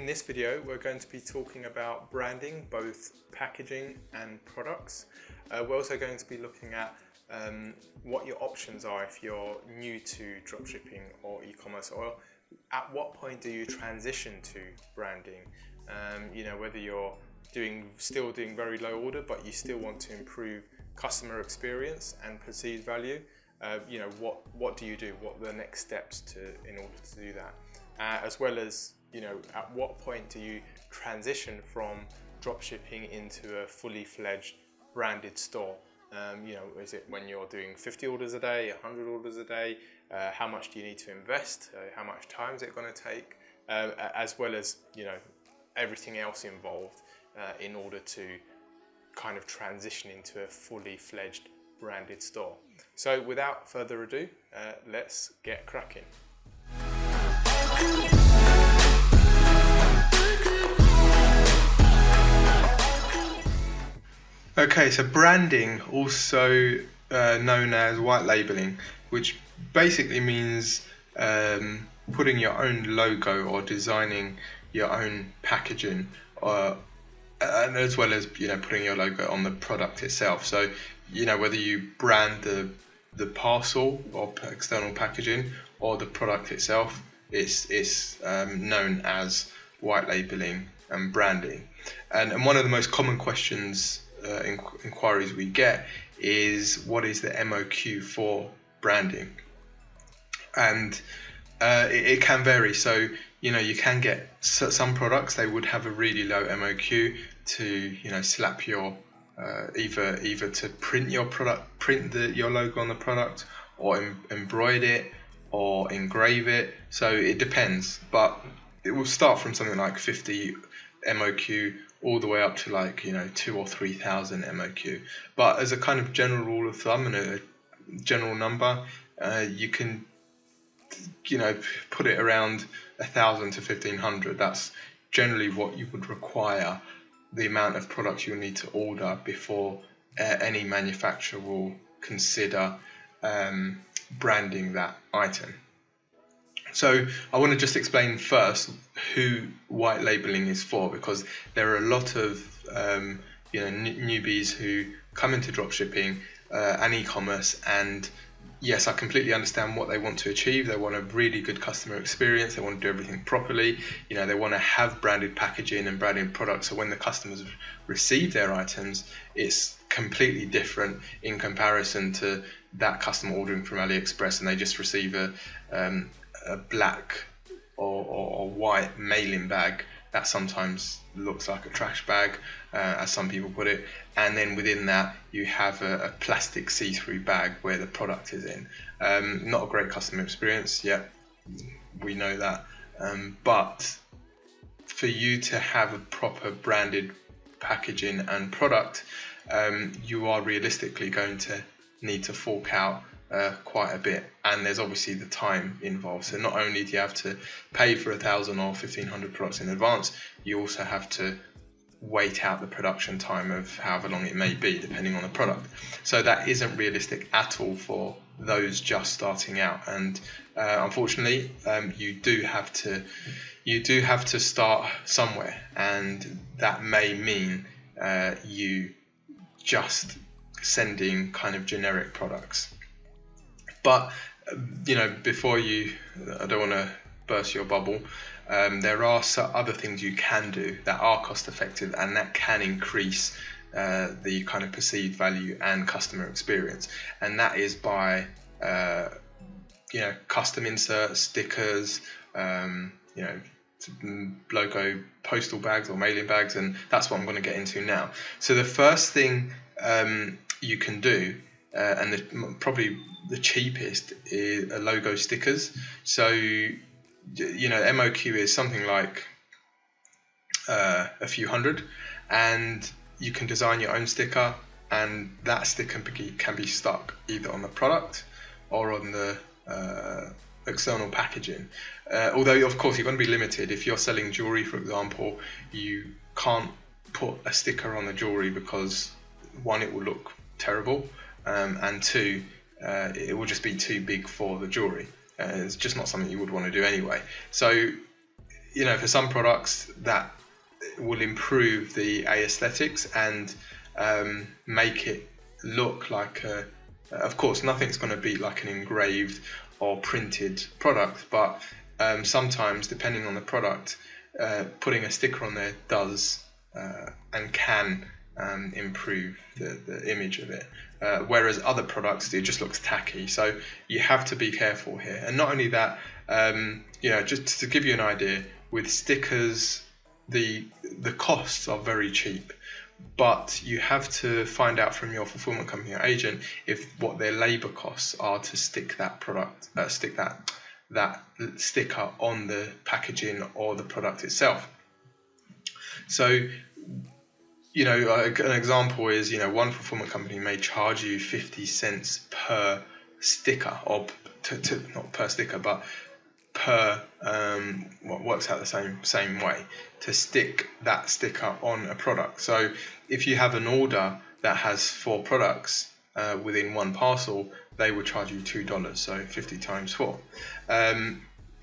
this video we're going to be talking about branding, both packaging and products. We're also going to be looking at what your options are if you're new to dropshipping or e-commerce, or at what point do you transition to branding. Whether you're still doing very low order but you still want to improve customer experience and perceived value. What do you do? What are the next steps in order to do that? As well as, at what point do you transition from dropshipping into a fully fledged branded store? Is it when you're doing 50 orders a day, 100 orders a day? How much do you need to invest? How much time is it going to take? As well as, everything else involved in order to kind of transition into a fully fledged branded store. So without further ado, let's get cracking. Okay, so branding, also known as white labeling, which basically means putting your own logo or designing your own packaging, and as well as putting your logo on the product itself. So whether you brand the parcel or external packaging or the product itself, it's known as white labeling and branding. And one of the most common questions, inquiries we get is, what is the MOQ for branding? And it can vary. So you can get some products, they would have a really low MOQ to slap your either to print your product, your logo on the product, or embroider it or engrave it. So it depends, but it will start from something like 50 MOQ all the way up to 2,000 or 3,000 MOQ. But as a kind of general rule of thumb and a general number, you can put it around 1,000 to 1,500. That's generally what you would require, the amount of products you'll need to order before any manufacturer will consider branding that item. So I want to just explain first who white labeling is for, because there are a lot of newbies who come into dropshipping and e-commerce, and yes, I completely understand what they want to achieve. They want a really good customer experience. They want to do everything properly. They want to have branded packaging and branded products, so when the customers receive their items, it's completely different in comparison to that customer ordering from AliExpress and they just receive a black or white mailing bag that sometimes looks like a trash bag, as some people put it, and then within that you have a plastic see-through bag where the product is in. Not a great customer experience, we know that, but for you to have a proper branded packaging and product, you are realistically going to need to fork out quite a bit, and there's obviously the time involved. So not only do you have to pay for 1,000 or 1,500 products in advance, you also have to wait out the production time of however long it may be, depending on the product. So that isn't realistic at all for those just starting out, and unfortunately you do have to start somewhere, and that may mean you just sending kind of generic products. But before I don't want to burst your bubble, there are other things you can do that are cost effective and that can increase the kind of perceived value and customer experience, and that is by custom inserts, stickers, logo postal bags or mailing bags, and that's what I'm going to get into now. So the first thing you can do, and probably the cheapest, is logo stickers. So MOQ is something like a few hundred, and you can design your own sticker, and that sticker can be stuck either on the product or on the external packaging. Although of course you're going to be limited. If you're selling jewelry, for example, you can't put a sticker on the jewelry because, one, it will look terrible, and two, it will just be too big for the jewelry. It's just not something you would want to do anyway. So for some products that will improve the aesthetics and make it look like of course nothing's going to beat like an engraved or printed product, but sometimes depending on the product, putting a sticker on there does and can improve the image of it, whereas other products, it just looks tacky. So you have to be careful here. And not only that, just to give you an idea, with stickers, the costs are very cheap, but you have to find out from your fulfillment company or agent what their labor costs are to stick that product, that sticker on the packaging or the product itself. So, an example is, one fulfillment company may charge you 50 cents per sticker, or not per sticker, but per what works out the same way, to stick that sticker on a product. So if you have an order that has 4 products within one parcel, they would charge you $2, so 50 times 4.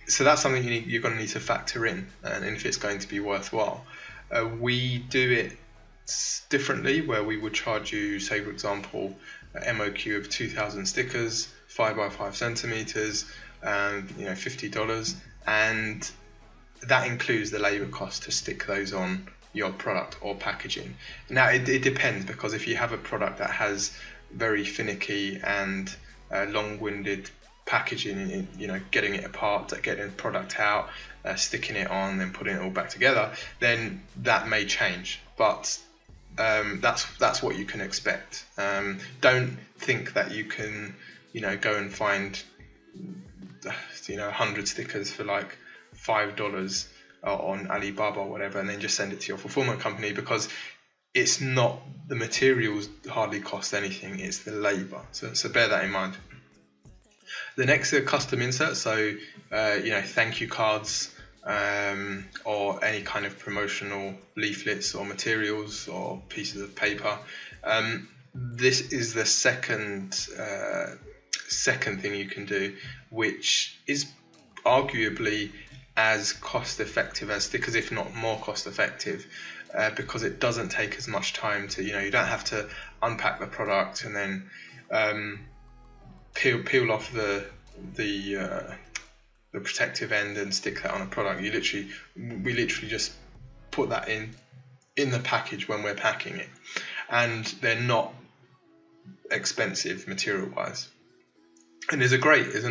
So that's something you're going to need to factor in, and if it's going to be worthwhile. We do it differently, where we would charge you, say for example, MOQ of 2,000 stickers, 5 by 5 centimeters, and $50, and that includes the labor cost to stick those on your product or packaging. Now it depends, because if you have a product that has very finicky and long-winded packaging, getting it apart, getting the product out, sticking it on, then putting it all back together, then that may change. But that's what you can expect. Don't think that you can go and find 100 stickers for like $5 on Alibaba or whatever, and then just send it to your fulfillment company, because it's not, the materials hardly cost anything, it's the labor. So bear that in mind. The next are custom inserts, so thank you cards, or any kind of promotional leaflets or materials or pieces of paper. This is the second thing you can do, which is arguably as cost effective as stickers, if not more cost effective, because it doesn't take as much time to, you don't have to unpack the product and then peel off the protective end and stick that on a product. We literally just put that in the package when we're packing it, and they're not expensive material wise, and isn't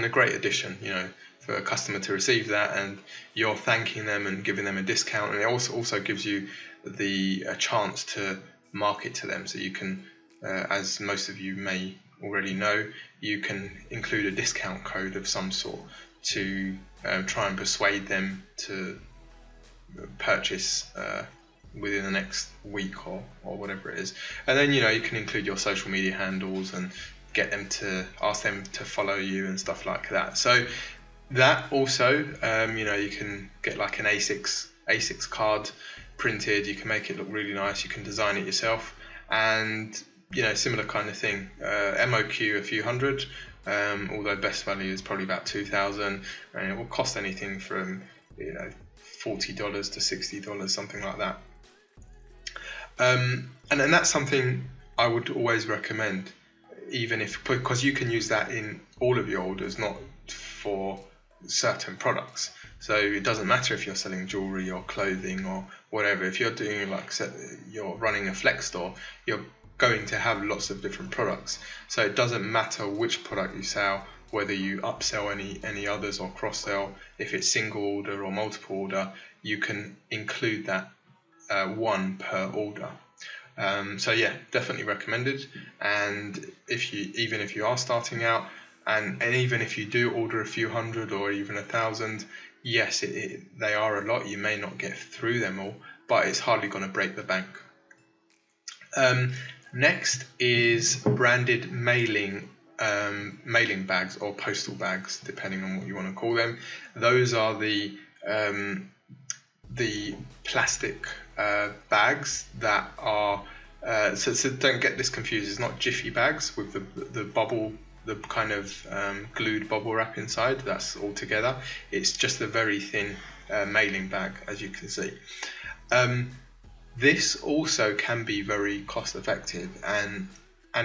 a great addition, for a customer to receive that, and you're thanking them and giving them a discount, and it also gives you the chance to market to them. So you can, as most of you may already know, you can include a discount code of some sort to try and persuade them to purchase within the next week or whatever it is. And then you can include your social media handles and get them to ask them to follow you and stuff like that. So that also, you can get like an A6 card printed. You can make it look really nice. You can design it yourself, and similar kind of thing. MOQ a few hundred, although best value is probably about 2,000, and it will cost anything from $40 to $60, something like that. And that's something I would always recommend, because you can use that in all of your orders, not for certain products. So it doesn't matter if you're selling jewelry or clothing or whatever. If you're doing you're running a flex store, you're going to have lots of different products. So it doesn't matter which product you sell, whether you upsell any others or cross sell. If it's single order or multiple order, you can include that one per order. So yeah, definitely recommended. And even if you are starting out, and even if you do order a few hundred or even 1,000, yes, they are a lot. You may not get through them all, but it's hardly going to break the bank. Next is branded mailing bags or postal bags, depending on what you want to call them. Those are the plastic bags that are so don't get this confused. It's not Jiffy bags with the bubble, the kind of glued bubble wrap inside. That's all together. It's just a very thin mailing bag, as you can see. This also can be very cost effective, and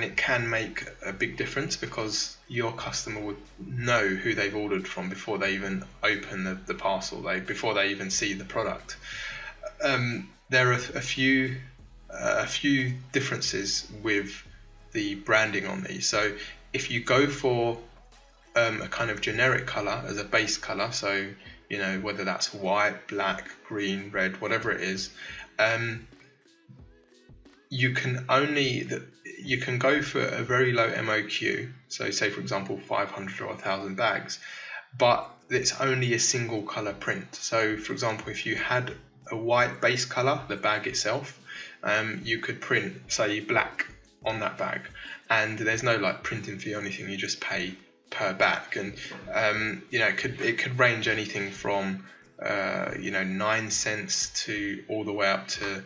it can make a big difference because your customer would know who they've ordered from before they even open the parcel, before they even see the product. There are a few differences with the branding on these. So if you go for a kind of generic color as a base color, so whether that's white, black, green, red, whatever it is, you can go for a very low MOQ, so say for example 500 or 1,000 bags, but it's only a single color print. So for example, if you had a white base color, the bag itself, you could print say black on that bag, and there's no like printing fee or anything, you just pay per bag. And it could range anything from 9 cents to all the way up to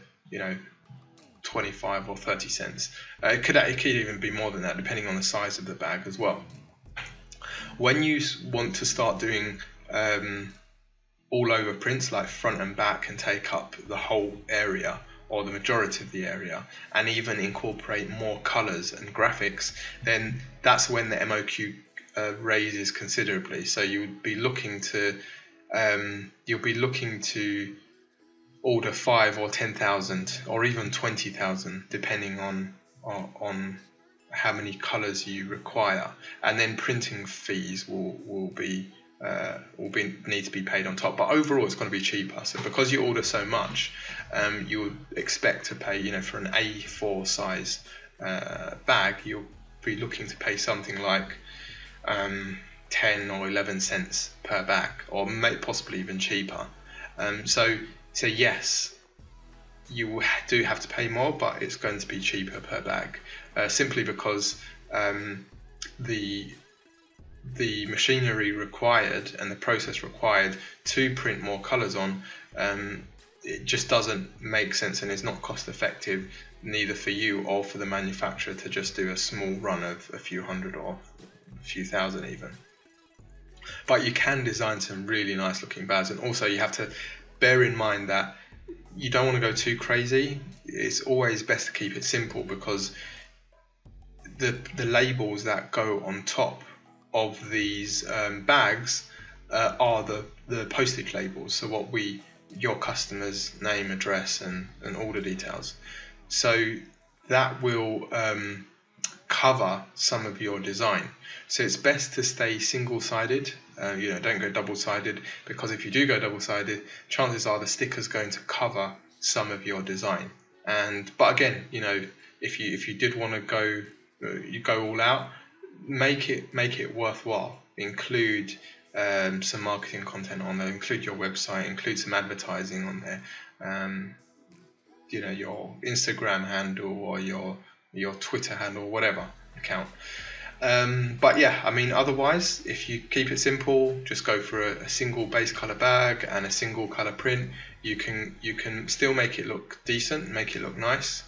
25 or 30 cents. It could even be more than that, depending on the size of the bag as well. When you want to start doing all over prints like front and back and take up the whole area or the majority of the area, and even incorporate more colors and graphics, then that's when the MOQ raises considerably. So you'll be looking to order 5 or 10,000 or even 20,000, depending on how many colors you require, and then printing fees will need to be paid on top. But overall, it's going to be cheaper. So because you order so much, you would expect to pay, for an A4 size bag, you'll be looking to pay something like 10 or 11 cents per bag, or possibly even cheaper. So yes, you do have to pay more, but it's going to be cheaper per bag, simply because the machinery required and the process required to print more colors on, it just doesn't make sense, and it's not cost effective neither for you or for the manufacturer to just do a small run of a few hundred or a few thousand even. But you can design some really nice looking bags, and also you have to bear in mind that you don't want to go too crazy. It's always best to keep it simple, because the labels that go on top of these bags are the postage labels, so your customer's name, address and order details. So that will cover some of your design. So it's best to stay single-sided. Don't go double-sided, because if you do go double-sided, chances are the sticker's going to cover some of your design. But again, if you did want to go all out, make it worthwhile. Include some marketing content on there, include your website, include some advertising on there, your Instagram handle or your Twitter handle, whatever account. But yeah, otherwise, if you keep it simple, just go for a single base color bag and a single color print, you can still make it look decent, make it look nice,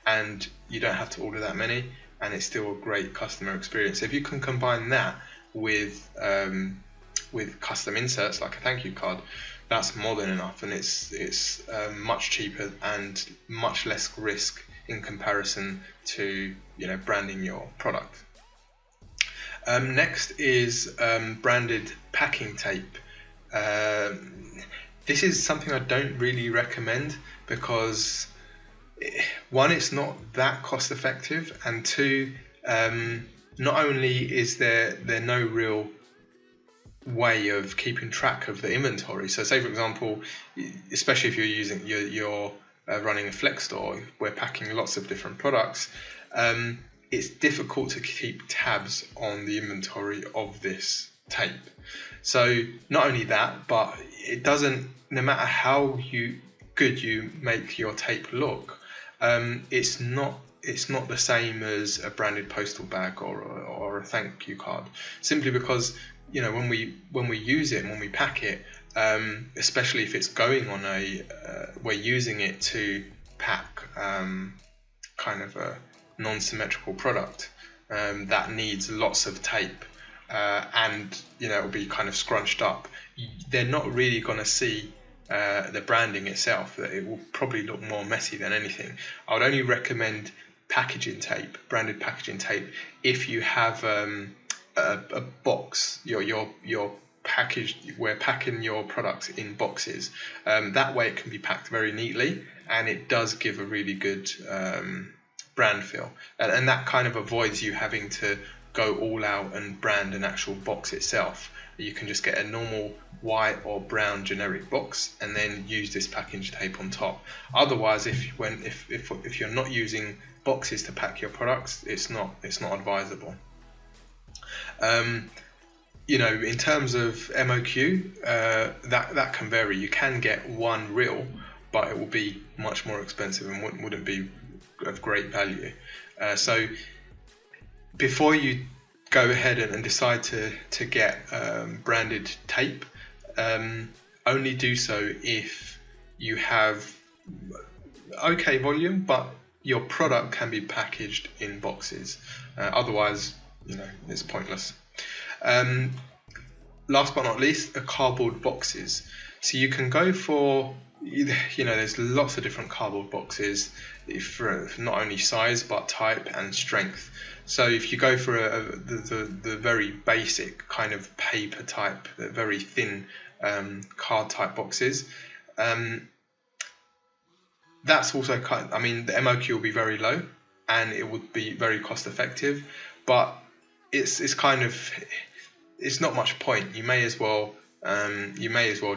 and you don't have to order that many, and it's still a great customer experience. If you can combine that with custom inserts like a thank you card, that's more than enough, and it's much cheaper and much less risk in comparison to branding your product. Next is branded packing tape. This is something I don't really recommend, because one, it's not that cost effective, and two, not only is there no real way of keeping track of the inventory. So say for example, especially if you're running a flex store, we're packing lots of different products, it's difficult to keep tabs on the inventory of this tape. So not only that, but it doesn't, no matter how good you make your tape look, it's not the same as a branded postal bag or a thank you card, simply because when we use it and when we pack it, especially if it's going on we're using it to pack kind of a non-symmetrical product that needs lots of tape and it'll be kind of scrunched up, they're not really going to see the branding itself. That it will probably look more messy than anything. I would only recommend packaging tape, branded packaging tape, if you have a box. Your packaged, we're packing your products in boxes. That way it can be packed very neatly, and it does give a really good brand feel, and that kind of avoids you having to go all out and brand an actual box itself. You can just get a normal white or brown generic box and then use this package tape on top. Otherwise, if you're not using boxes to pack your products, it's not advisable. In terms of MOQ, that can vary. You can get one reel, but it will be much more expensive and wouldn't be of great value. So before you go ahead and decide to get branded tape, only do so if you have okay volume, but your product can be packaged in boxes. Otherwise, it's pointless. Last but not least, cardboard boxes. So you can go for, there's lots of different cardboard boxes for not only size but type and strength. So if you go for the very basic kind of paper type, the very thin card type boxes, that's also the MOQ will be very low and it would be very cost effective, but it's not much point. You may as well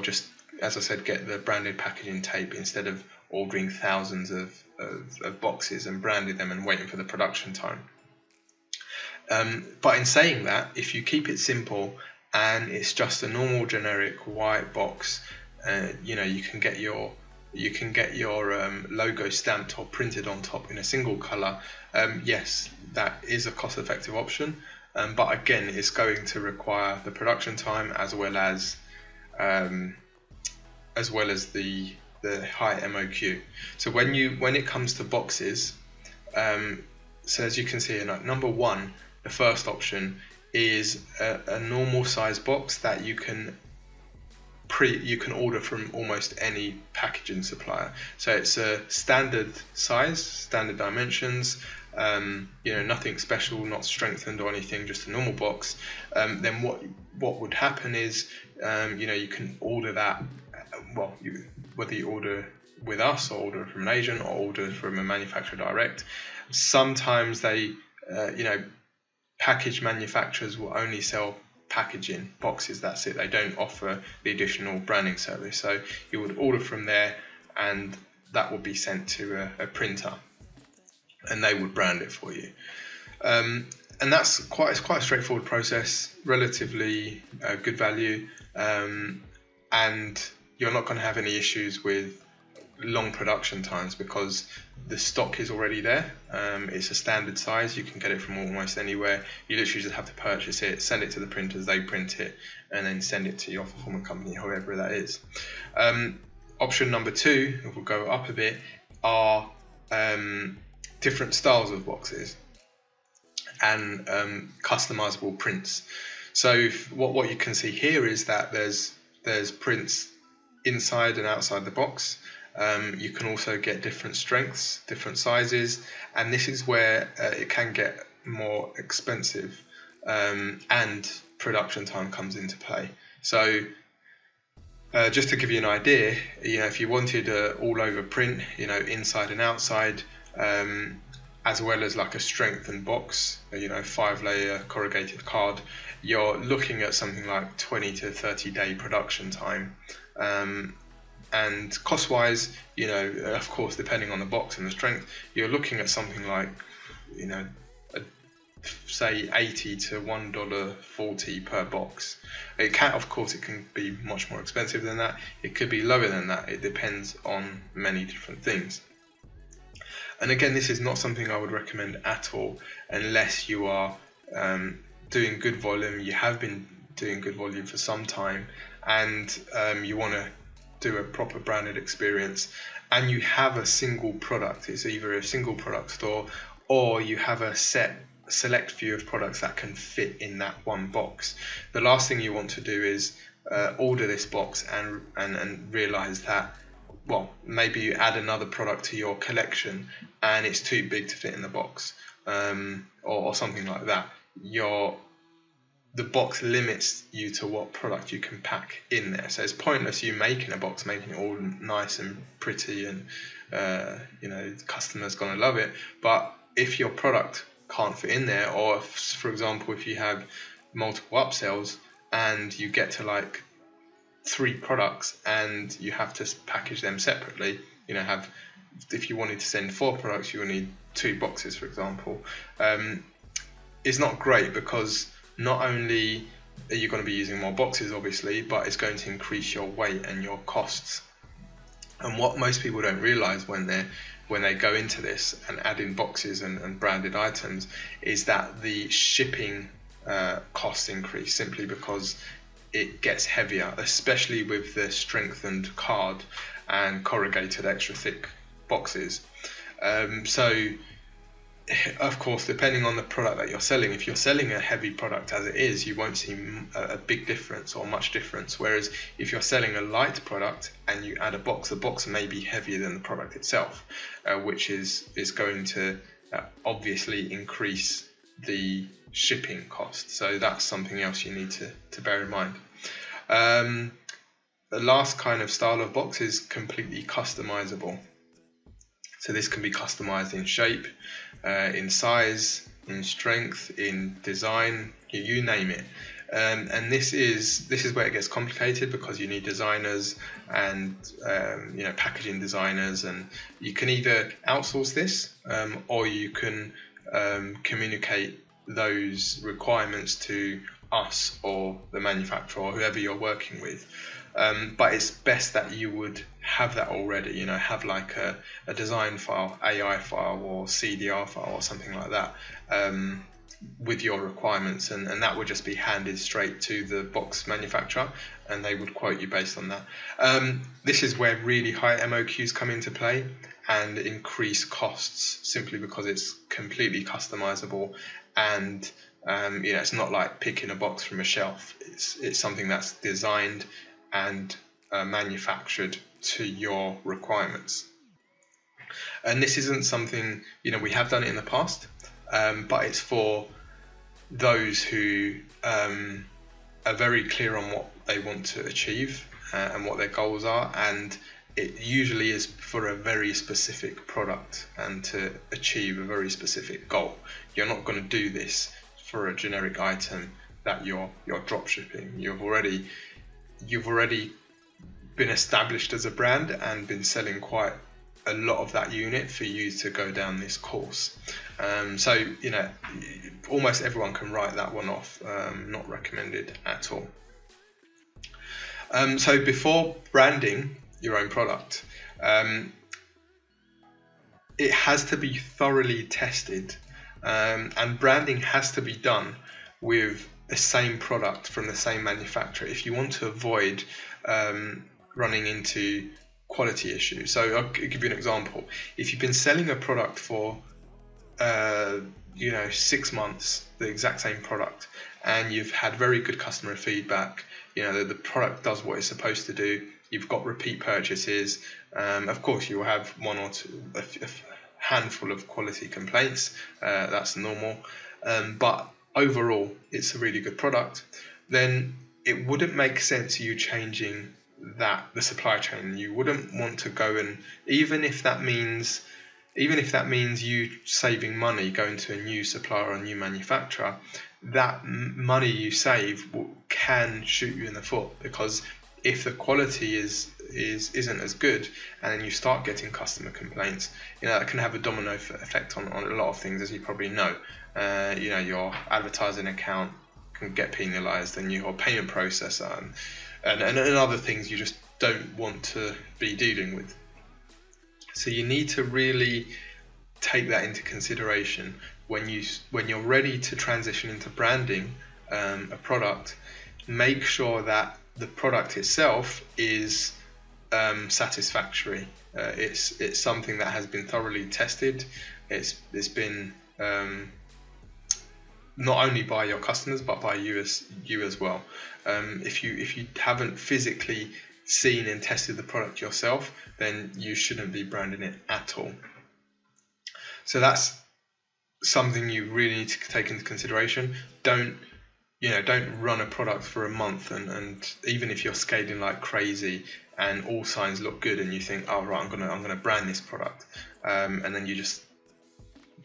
just, as I said, get the branded packaging tape instead of ordering thousands of boxes and branding them and waiting for the production time. But in saying that, if you keep it simple and it's just a normal generic white box, you can get your logo stamped or printed on top in a single color. Yes, that is a cost-effective option, but again, it's going to require the production time as well as the high MOQ. So when it comes to boxes, so as you can see, number one, the first option is a normal size box that you can order from almost any packaging supplier. So it's a standard size, standard dimensions, nothing special, not strengthened or anything, just a normal box. Then what would happen is, you can order that. Whether you order with us or order from an agent or order from a manufacturer direct, sometimes they, package manufacturers will only sell packaging boxes. That's it. They don't offer the additional branding service. So you would order from there, and that would be sent to a printer, and they would brand it for you. And that's quite a straightforward process, relatively good value, and you're not going to have any issues with long production times because the stock is already there. It's a standard size. You can get it from almost anywhere. You literally just have to purchase it, send it to the printers, they print it, and then send it to your fulfillment company, whoever that is. Option number two, if we'll go up a bit, are different styles of boxes and customizable prints. So what you can see here is that there's prints inside and outside the box. You can also get different strengths, different sizes, and this is where it can get more expensive, and production time comes into play. So just to give you an idea, if you wanted all over print, inside and outside, as well as like a strengthened box, 5-layer corrugated card, you're looking at something like 20 to 30 day production time. And cost-wise, of course, depending on the box and the strength, you're looking at something like, say $80 to $1.40 per box. It can be much more expensive than that. It could be lower than that. It depends on many different things. And again, this is not something I would recommend at all unless you are doing good volume. You have been doing good volume for some time, and you want to do a proper branded experience, and you have a single product. It's either a single product store or you have a set select few of products that can fit in that one box. The last thing you want to do is order this box and realize that, well, maybe you add another product to your collection and it's too big to fit in the box, or something like that. The box limits you to what product you can pack in there. So it's pointless you making a box, making it all nice and pretty, and the customer's gonna love it. But if your product can't fit in there, or if, for example, if you have multiple upsells and you get to like 3 products and you have to package them separately, if you wanted to send 4 products, you will need 2 boxes, for example. It's not great, because not only are you going to be using more boxes, obviously, but it's going to increase your weight and your costs. And what most people don't realize when they go into this and add in boxes and branded items is that the shipping costs increase, simply because it gets heavier, especially with the strengthened card and corrugated extra thick boxes. So of course, depending on the product that you're selling, if you're selling a heavy product as it is, you won't see a big difference or much difference. Whereas if you're selling a light product and you add a box, the box may be heavier than the product itself, which is going to obviously increase the shipping cost. So that's something else you need to bear in mind. The last kind of style of box is completely customizable. So this can be customized in shape, in size, in strength, in design, you name it. And this is where it gets complicated, because you need designers and packaging designers, and you can either outsource this or you can communicate those requirements to us or the manufacturer or whoever you're working with. But it's best that you would have that already, have like a design file, AI file or CDR file or something like that with your requirements, and that would just be handed straight to the box manufacturer and they would quote you based on that. This is where really high MOQs come into play and increase costs, simply because it's completely customizable, and it's not like picking a box from a shelf. It's something that's designed and manufactured to your requirements. And this isn't something, we have done it in the past, but it's for those who are very clear on what they want to achieve and what their goals are, and it usually is for a very specific product and to achieve a very specific goal. You're not going to do this for a generic item that you're drop shipping. You've already been established as a brand and been selling quite a lot of that unit for you to go down this course. So almost everyone can write that one off. Not recommended at all. So before branding your own product, it has to be thoroughly tested, and branding has to be done with the same product from the same manufacturer if you want to avoid running into quality issues. So I'll give you an example. If you've been selling a product for 6 months, the exact same product, and you've had very good customer feedback, the product does what it's supposed to do, you've got repeat purchases, of course you will have one or two, a handful of quality complaints, that's normal, but overall it's a really good product, then it wouldn't make sense you changing the supply chain. You wouldn't want to go, and even if that means you saving money going to a new supplier or a new manufacturer, that money you save can shoot you in the foot, because if the quality isn't as good and then you start getting customer complaints, that can have a domino effect on a lot of things, as you probably know. Your advertising account can get penalized, and your payment processor and other things you just don't want to be dealing with. So you need to really take that into consideration when you're ready to transition into branding a product. Make sure that the product itself is satisfactory. It's something that has been thoroughly tested. It's been not only by your customers but by you as well. If you haven't physically seen and tested the product yourself, then you shouldn't be branding it at all. So that's something you really need to take into consideration. Don't run a product for a month and even if you're scaling like crazy and all signs look good and you think, oh right, I'm gonna brand this product, and then you just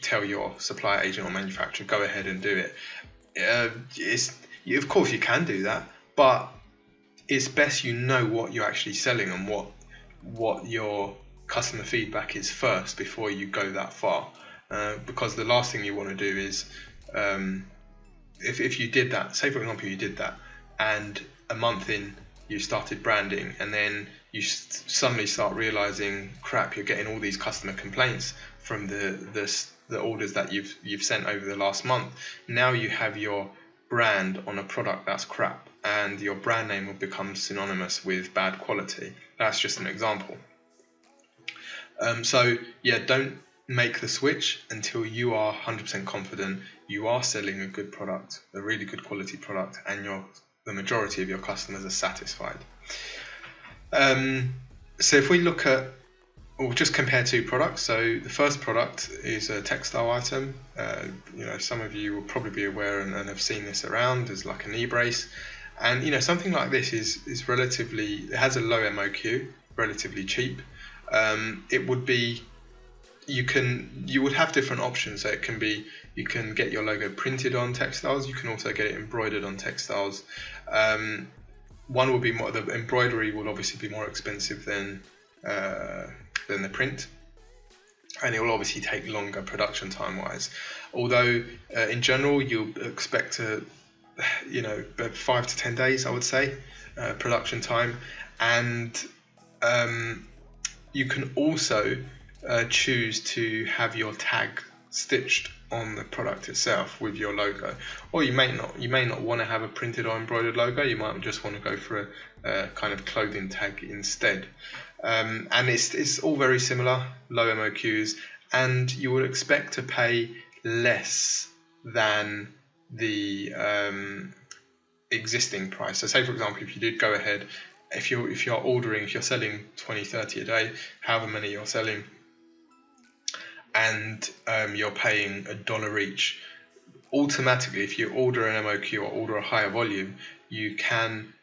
tell your supply agent or manufacturer, go ahead and do it. Of course you can do that, but it's best you know what you're actually selling and what your customer feedback is first before you go that far. Because the last thing you want to do is, if you did that, say for example you did that, and a month in you started branding, and then you suddenly start realizing, crap, you're getting all these customer complaints from the orders that you've sent over the last month. Now you have your brand on a product that's crap, and your brand name will become synonymous with bad quality. That's just an example. So yeah, don't make the switch until you are 100% confident you are selling a good product, a really good quality product, and the majority of your customers are satisfied. So if we look at, or just compare two products. So the first product is a textile item. Some of you will probably be aware and have seen this around as like a knee brace. And something like this is relatively, it has a low MOQ, relatively cheap. It would be, you would have different options. So it can be, you can get your logo printed on textiles. You can also get it embroidered on textiles. One will be more, the embroidery will obviously be more expensive than the print, and it will obviously take longer production time wise. Although in general you'll expect to, 5 to 10 days, I would say, production time. And you can also choose to have your tag stitched on the product itself with your logo, or you may not want to have a printed or embroidered logo. You might just want to go for a kind of clothing tag instead. And it's all very similar, low MOQs, and you would expect to pay less than the existing price. So say for example, if you did go ahead, if you're selling 20, 30 a day, however many you're selling, and you're paying $1 each, automatically if you order an MOQ or order a higher volume, you can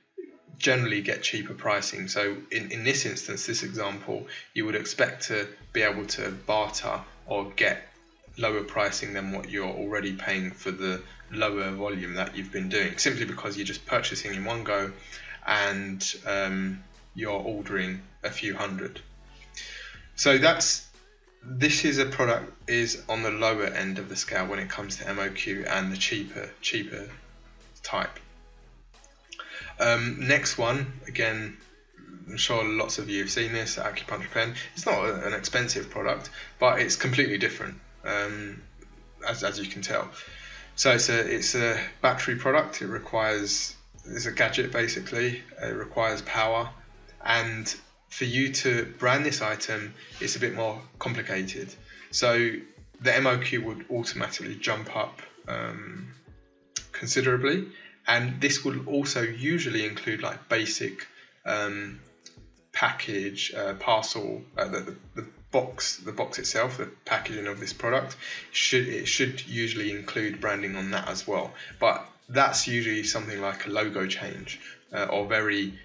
generally get cheaper pricing. So in this instance, this example, you would expect to be able to barter or get lower pricing than what you're already paying for the lower volume that you've been doing, simply because you're just purchasing in one go and you're ordering a few hundred. So this is a product is on the lower end of the scale when it comes to MOQ and the cheaper type. Next one, again, I'm sure lots of you have seen this, acupuncture pen. It's not an expensive product, but it's completely different, as you can tell. So it's a battery product. It's a gadget basically. It requires power, and for you to brand this item, it's a bit more complicated. So the MOQ would automatically jump up considerably, and this will also usually include like basic package, parcel, the box itself, the packaging of this product should usually include branding on that as well. But that's usually something like a logo change or very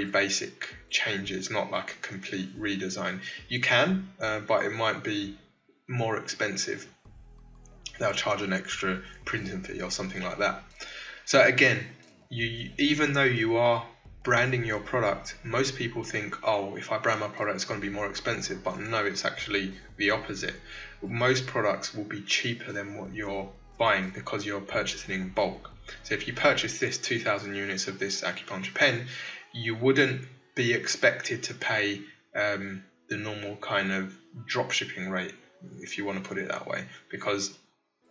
basic changes, not like a complete redesign. You can, but it might be more expensive. They'll charge an extra printing fee or something like that. So again, even though you are branding your product, most people think, oh, if I brand my product, it's going to be more expensive. But no, it's actually the opposite. Most products will be cheaper than what you're buying because you're purchasing in bulk. So if you purchase this 2,000 units of this acupuncture pen, you wouldn't be expected to pay the normal kind of drop shipping rate, if you want to put it that way, because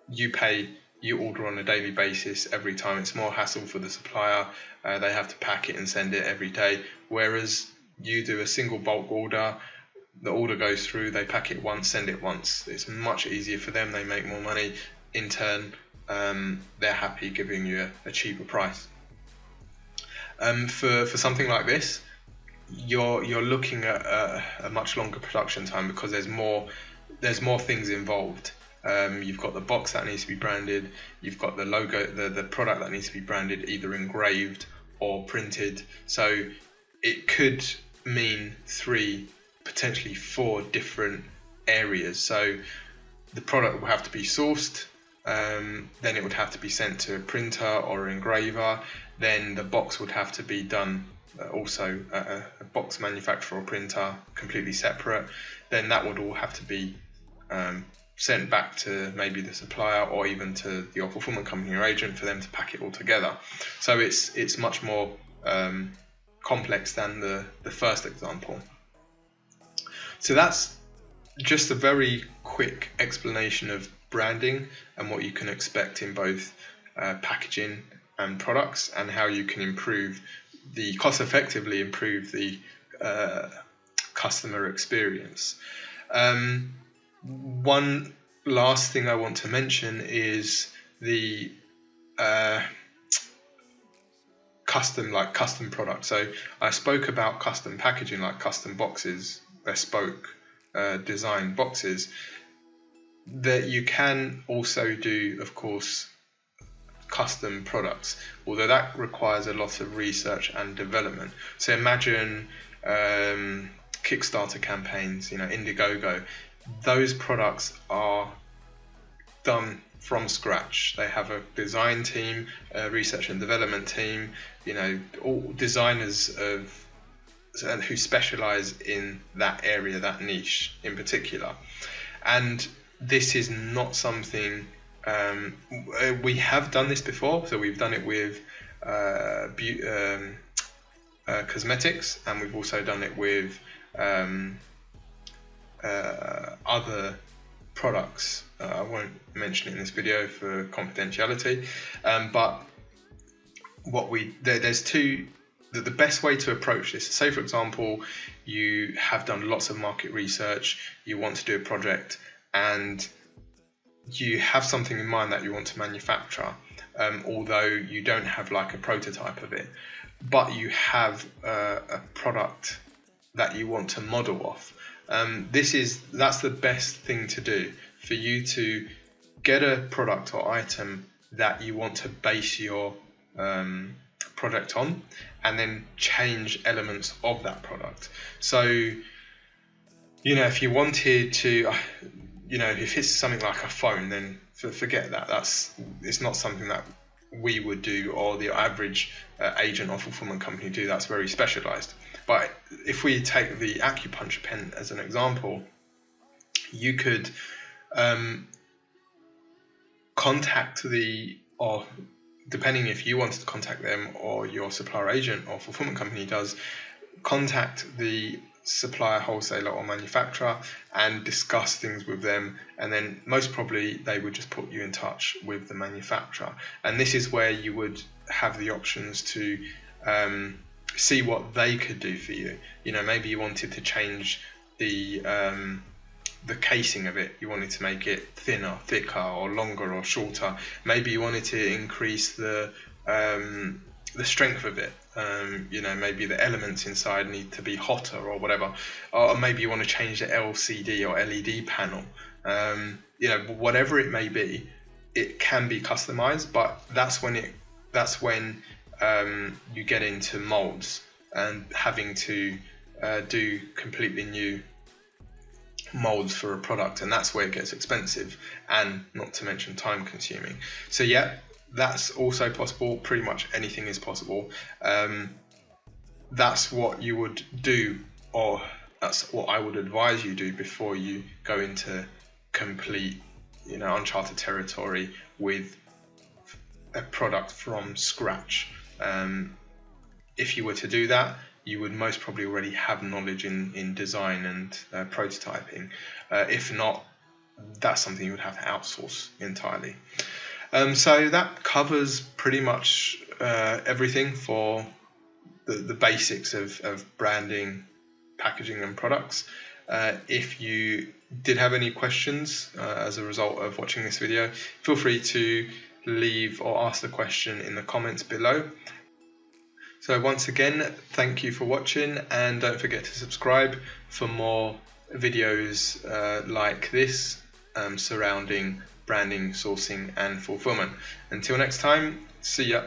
you order on a daily basis every time. It's more hassle for the supplier. They have to pack it and send it every day, whereas you do a single bulk order, the order goes through, they pack it once, send it once. It's much easier for them, they make more money. In turn, they're happy giving you a cheaper price. For something like this, you're looking at a much longer production time, because there's more things involved. You've got the box that needs to be branded, you've got the logo, the product that needs to be branded, either engraved or printed. So it could mean 3, potentially 4 different areas. So the product will have to be sourced, then it would have to be sent to a printer or engraver, then the box would have to be done also a box manufacturer or printer, completely separate. Then that would all have to be sent back to maybe the supplier, or even to your fulfillment company or agent, for them to pack it all together. So it's much more complex than the first example. So that's just a very quick explanation of branding and what you can expect in both packaging and products, and how you can cost effectively improve the customer experience. One last thing I want to mention is the custom products. So I spoke about custom packaging, like custom boxes, bespoke design boxes. That you can also do, of course, custom products, although that requires a lot of research and development. So imagine Kickstarter campaigns, Indiegogo. Those products are done from scratch. They have a design team, a research and development team, all designers who specialize in that area, that niche in particular. And this is not something we have done this before. So we've done it with cosmetics, and we've also done it with other products. I won't mention it in this video for confidentiality, but there's two. The best way to approach this, say for example, you have done lots of market research, you want to do a project, and you have something in mind that you want to manufacture, although you don't have like a prototype of it, but you have a product that you want to model off. That's the best thing to do, for you to get a product or item that you want to base your product on, and then change elements of that product. So if you wanted to, if it's something like a phone, then forget that. It's not something that we would do, or the average agent or fulfillment company do. That's very specialized. But if we take the acupuncture pen as an example, you could contact or depending if you wanted to contact them, or your supplier agent or fulfillment company does, contact the supplier, wholesaler or manufacturer and discuss things with them, and then most probably they would just put you in touch with the manufacturer. And this is where you would have the options to see what they could do for you. Maybe you wanted to change the casing of it. You wanted to make it thinner, thicker, or longer, or shorter. Maybe you wanted to increase the strength of it. Maybe the elements inside need to be hotter or whatever. Or maybe you want to change the LCD or LED panel. Whatever it may be, it can be customized. But that's when you get into molds and having to do completely new molds for a product, and that's where it gets expensive, and not to mention time consuming. So that's also possible. Pretty much anything is possible. That's what you would do, or that's what I would advise you do before you go into complete uncharted territory with a product from scratch. If you were to do that, you would most probably already have knowledge in design and prototyping. If not, that's something you would have to outsource entirely. So that covers pretty much everything for the basics of branding, packaging and products. If you did have any questions as a result of watching this video, feel free to leave or ask the question in the comments below. So once again, thank you for watching, and don't forget to subscribe for more videos like this surrounding branding, sourcing and fulfillment. Until next time, see ya.